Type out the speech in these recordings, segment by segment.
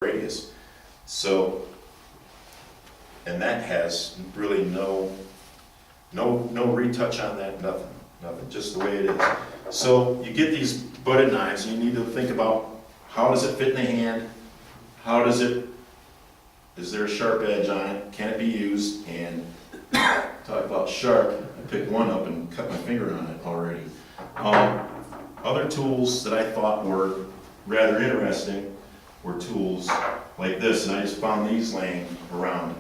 radius. So, and that has really no retouch on that, nothing, just the way it is. So you get these butted knives, and you need to think about how does it fit in the hand, is there a sharp edge on it, can it be used, and talk about sharp, I picked one up and cut my finger on it already. Other tools that I thought were rather interesting were tools like this, and I just found these laying around.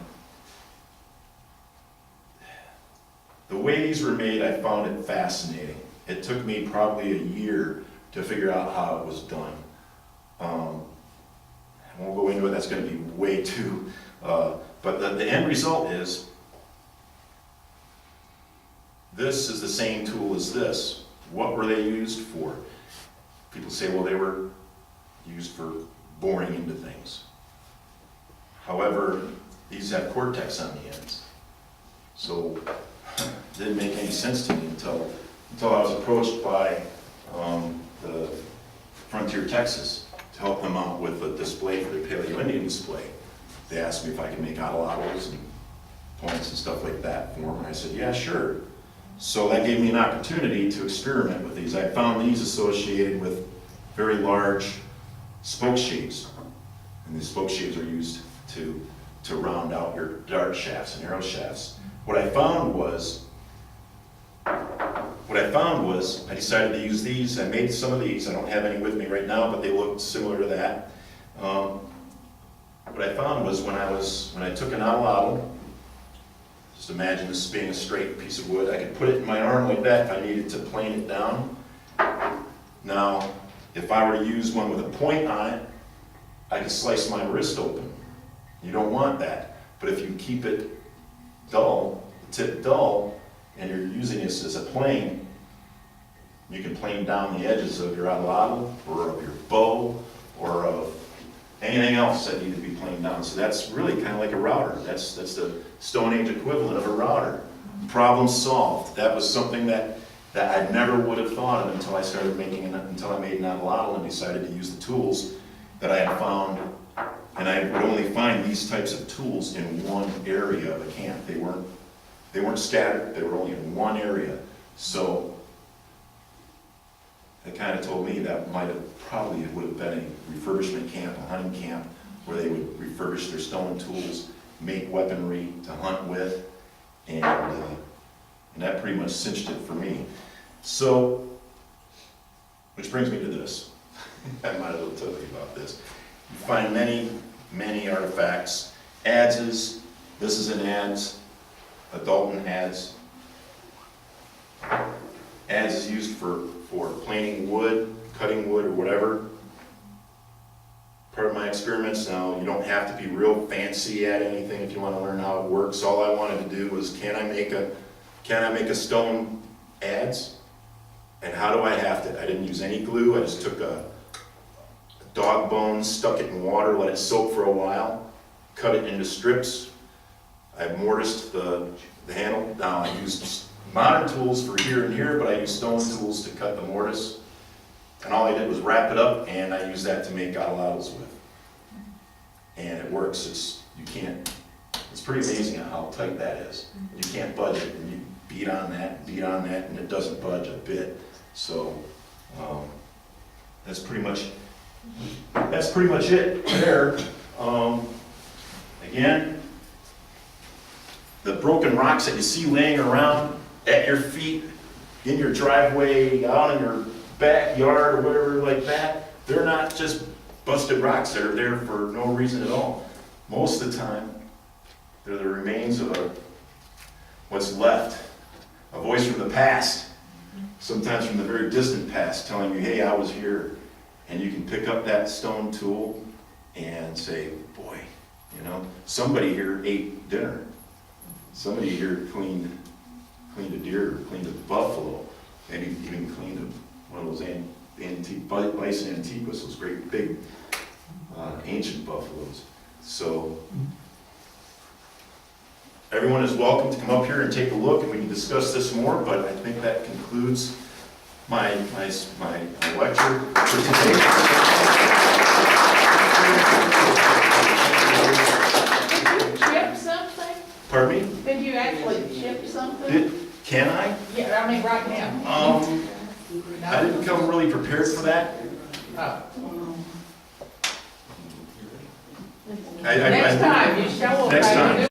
The way these were made, I found it fascinating. It took me probably a year to figure out how it was done. I won't go into it, that's going to be way too, but the end result is, this is the same tool as this. What were they used for? People say, well, they were used for boring into things. However, these have Cortex on the ends. So it didn't make any sense to me until I was approached by the Frontier Texas to help them out with a display for their Paleo Indian display. They asked me if I could make atlatls and points and stuff like that for them, and I said, yeah, sure. So that gave me an opportunity to experiment with these. I found these associated with very large spoke shapes, and these spoke shapes are used to round out your dart shafts and arrow shafts. What I found was I decided to use these. I made some of these. I don't have any with me right now, but they look similar to that. What I found was when I took an atlatl, just imagine this being a straight piece of wood, I could put it in my arm like that if I needed to plane it down. Now, if I were to use one with a point on it, I could slice my wrist open. You don't want that. But if you keep it dull, the tip dull, and you're using this as a plane, you can plane down the edges of your atlatl, or of your bow, or of anything else that needs to be planed down. So that's really kind of like a router. That's the Stone Age equivalent of a router. Problem solved. That was something that I never would have thought of until I started until I made an atlatl and decided to use the tools that I had found. And I would only find these types of tools in one area of the camp. They weren't scattered. They were only in one area. So it kind of told me that probably would have been a refurbishment camp, a hunting camp, where they would refurbish their stone tools, make weaponry to hunt with, and that pretty much cinched it for me. So, which brings me to this. I might as well tell you about this. You find many artifacts. Adzes, this is an adze, a Dalton adze. Adze is used for planing wood, cutting wood, or whatever. Part of my experiments now, you don't have to be real fancy at anything if you want to learn how it works. All I wanted to do was, can I make a stone adze? And how do I have to? I didn't use any glue. I just took a dog bone, stuck it in water, let it soak for a while, cut it into strips. I mortised the handle. Now I used modern tools for here and here, but I used stone tools to cut the mortise. And all I did was wrap it up, and I used that to make atlatls with. And it works. It's pretty amazing how tight that is. You can't budge it, and you beat on that, and it doesn't budge a bit. So that's pretty much it there. Again, the broken rocks that you see laying around at your feet, in your driveway, out in your backyard, or whatever like that, they're not just busted rocks that are there for no reason at all. Most of the time, they're the remains of what's left, a voice from the past, sometimes from the very distant past, telling you, hey, I was here. And you can pick up that stone tool and say, boy, somebody here ate dinner. Somebody here cleaned a deer, or cleaned a buffalo, maybe even cleaned one of those antique bison antiquas, those great big ancient buffaloes. So everyone is welcome to come up here and take a look, and we can discuss this more, but I think that concludes my lecture for today. Chip something? Pardon me? Did you actually chip something? Can I? Yeah, I mean, right now. I didn't come really prepared for that. Oh. I- Next time, you show up. Next how you time. do